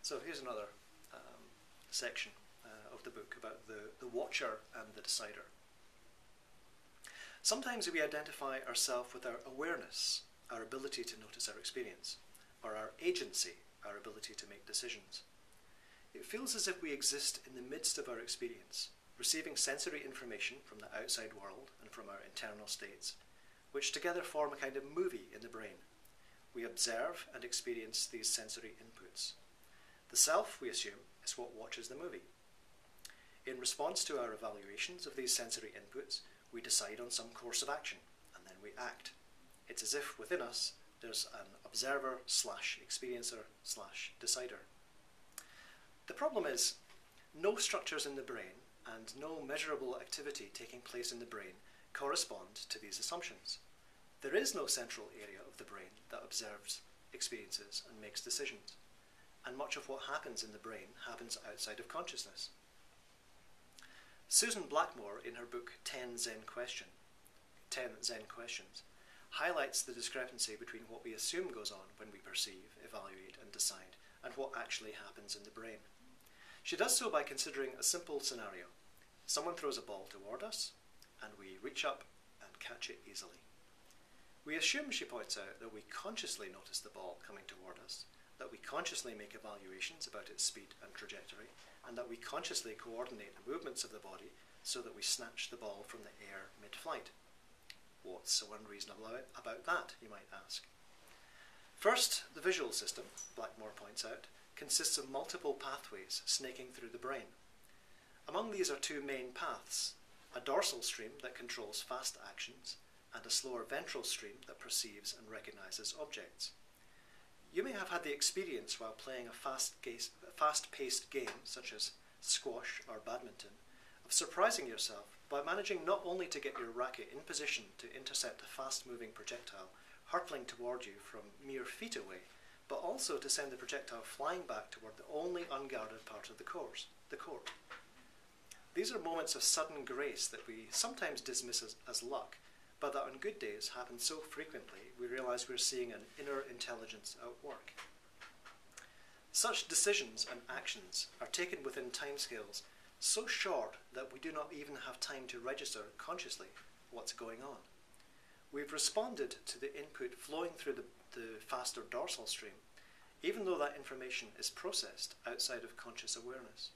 So here's another section of the book about the watcher and the decider. Sometimes we identify ourselves with our awareness, our ability to notice our experience, or our agency, our ability to make decisions. It feels as if we exist in the midst of our experience, receiving sensory information from the outside world and from our internal states, which together form a kind of movie in the brain. We observe and experience these sensory inputs. The self, we assume, is what watches the movie. In response to our evaluations of these sensory inputs, we decide on some course of action, and then we act. It's as if within us there's an observer slash experiencer slash decider. The problem is, no structures in the brain and no measurable activity taking place in the brain correspond to these assumptions. There is no central area of the brain that observes, experiences, and makes decisions. And much of what happens in the brain happens outside of consciousness. Susan Blackmore, in her book 10 Zen Questions, highlights the discrepancy between what we assume goes on when we perceive, evaluate, and decide, and what actually happens in the brain. She does so by considering a simple scenario. Someone throws a ball toward us, and we reach up and catch it easily. We assume, she points out, that we consciously notice the ball coming toward us, that we consciously make evaluations about its speed and trajectory, and that we consciously coordinate the movements of the body so that we snatch the ball from the air mid-flight. What's so unreasonable about that, you might ask? First, the visual system, Blackmore points out, consists of multiple pathways snaking through the brain. Among these are two main paths, a dorsal stream that controls fast actions, and a slower ventral stream that perceives and recognizes objects. You may have had the experience while playing a fast-paced game, such as squash or badminton, of surprising yourself by managing not only to get your racket in position to intercept a fast-moving projectile hurtling toward you from mere feet away, but also to send the projectile flying back toward the only unguarded part of the court. These are moments of sudden grace that we sometimes dismiss as luck, but that on good days happen so frequently we realize we're seeing an inner intelligence at work. Such decisions and actions are taken within timescales so short that we do not even have time to register consciously what's going on. We've responded to the input flowing through the faster dorsal stream, even though that information is processed outside of conscious awareness.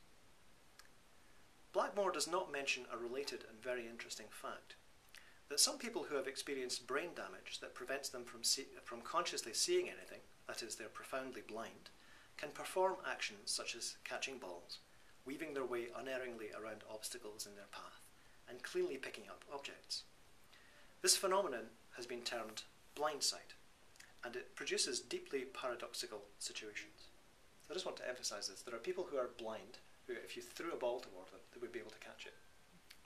Blackmore does not mention a related and very interesting fact, that some people who have experienced brain damage that prevents them from consciously seeing anything, that is, they're profoundly blind, can perform actions such as catching balls, weaving their way unerringly around obstacles in their path, and cleanly picking up objects. This phenomenon has been termed blind sight, and it produces deeply paradoxical situations. I just want to emphasize this. There are people who are blind, who if you threw a ball toward them, they would be able to catch it,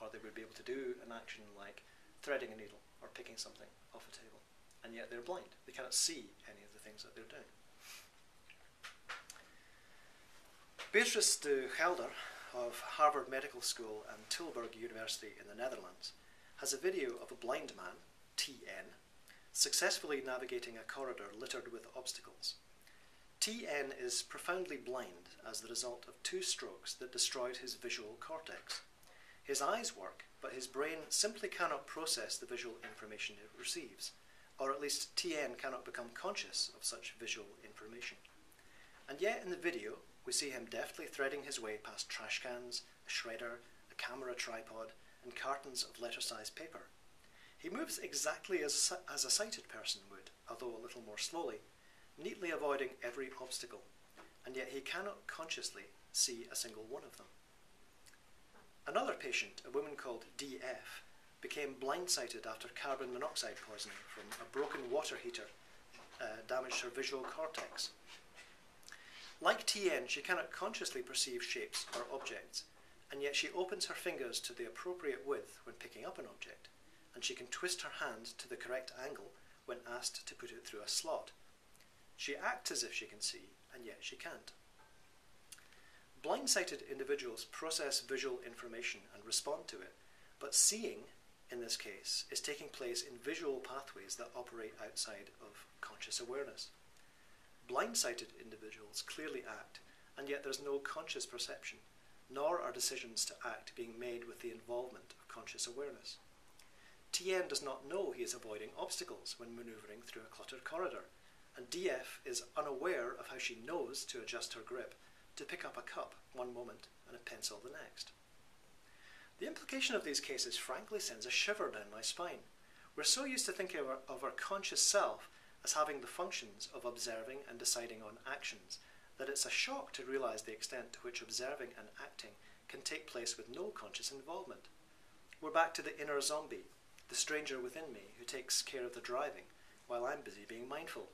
or they would be able to do an action like threading a needle or picking something off a table, and yet they're blind. They cannot see any of the things that they're doing. Beatrice de Gelder of Harvard Medical School and Tilburg University in the Netherlands has a video of a blind man, TN, successfully navigating a corridor littered with obstacles. TN is profoundly blind as the result of 2 strokes that destroyed his visual cortex. His eyes work, but his brain simply cannot process the visual information it receives, or at least TN cannot become conscious of such visual information. And yet in the video, we see him deftly threading his way past trash cans, a shredder, a camera tripod, and cartons of letter-sized paper. He moves exactly as a sighted person would, although a little more slowly, neatly avoiding every obstacle, and yet he cannot consciously see a single one of them. Another patient, a woman called DF, became blindsighted after carbon monoxide poisoning from a broken water heater damaged her visual cortex. Like TN, she cannot consciously perceive shapes or objects, and yet she opens her fingers to the appropriate width when picking up an object, and she can twist her hand to the correct angle when asked to put it through a slot. She acts as if she can see, and yet she can't. Blind-sighted individuals process visual information and respond to it, but seeing, in this case, is taking place in visual pathways that operate outside of conscious awareness. Blind-sighted individuals clearly act and yet there's no conscious perception, nor are decisions to act being made with the involvement of conscious awareness. TN does not know he is avoiding obstacles when manoeuvring through a cluttered corridor, and DF is unaware of how she knows to adjust her grip, to pick up a cup one moment and a pencil the next. The implication of these cases frankly sends a shiver down my spine. We're so used to thinking of our conscious self as having the functions of observing and deciding on actions, that it's a shock to realise the extent to which observing and acting can take place with no conscious involvement. We're back to the inner zombie, the stranger within me who takes care of the driving while I'm busy being mindful.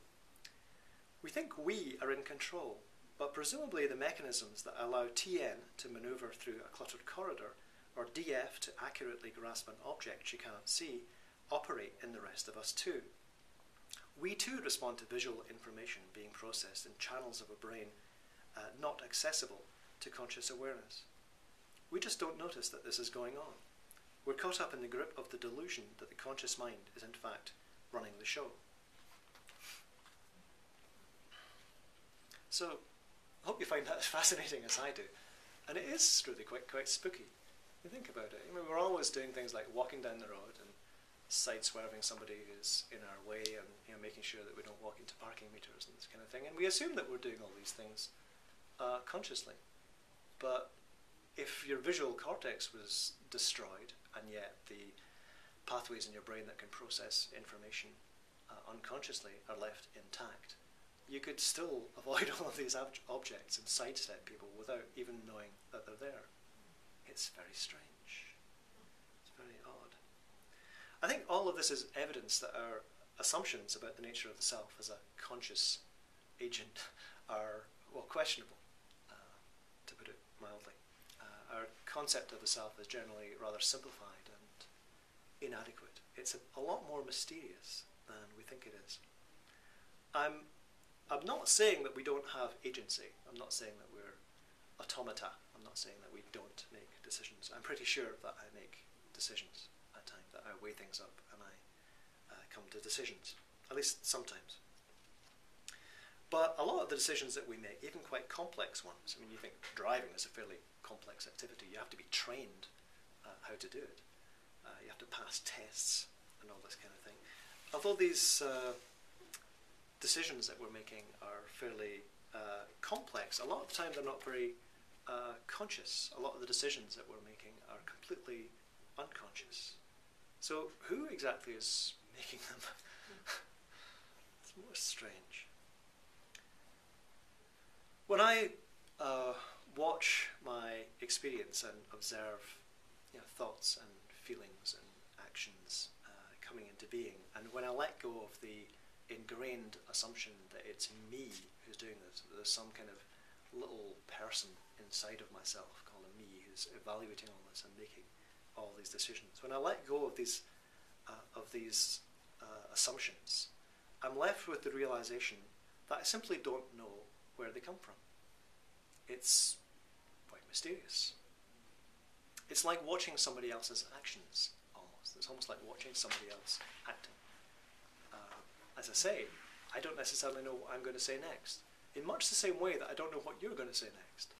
We think we are in control, but presumably the mechanisms that allow TN to manoeuvre through a cluttered corridor, or DF to accurately grasp an object she cannot see, operate in the rest of us too. We too respond to visual information being processed in channels of a brain not accessible to conscious awareness. We just don't notice that this is going on. We're caught up in the grip of the delusion that the conscious mind is in fact running the show. So, I hope you find that as fascinating as I do. And it is really quite spooky. You think about it. I mean, we're always doing things like walking down the road and side-swerving somebody who's in our way, and making sure that we don't walk into parking meters and this kind of thing. And we assume that we're doing all these things consciously. But if your visual cortex was destroyed, and yet the pathways in your brain that can process information unconsciously are left intact, you could still avoid all of these objects and sidestep people without even knowing that they're there. It's very strange. It's very odd. I think all of this is evidence that our assumptions about the nature of the self as a conscious agent are, well, questionable, to put it mildly. Our concept of the self is generally rather simplified and inadequate. It's a lot more mysterious than we think it is. I'm not saying that we don't have agency. I'm not saying that we're automata. I'm not saying that we don't make decisions. I'm pretty sure that I make decisions at times, that I weigh things up and I come to decisions, at least sometimes. But a lot of the decisions that we make, even quite complex ones, I mean, you think driving is a fairly complex activity. You have to be trained how to do it. You have to pass tests and all this kind of thing. Although these decisions that we're making are fairly complex, a lot of the time they're not very conscious. A lot of the decisions that we're making are completely unconscious. So who exactly is making them? It's more strange. When I watch my experience and observe thoughts and feelings and actions coming into being, and when I let go of the ingrained assumption that it's me who's doing this, that there's some kind of little person inside of myself called a me who's evaluating all this and making all these decisions. When I let go of these assumptions, I'm left with the realization that I simply don't know where they come from. It's quite mysterious. It's like watching somebody else's actions, almost. It's almost like watching somebody else acting. As I say, I don't necessarily know what I'm going to say next, in much the same way that I don't know what you're going to say next.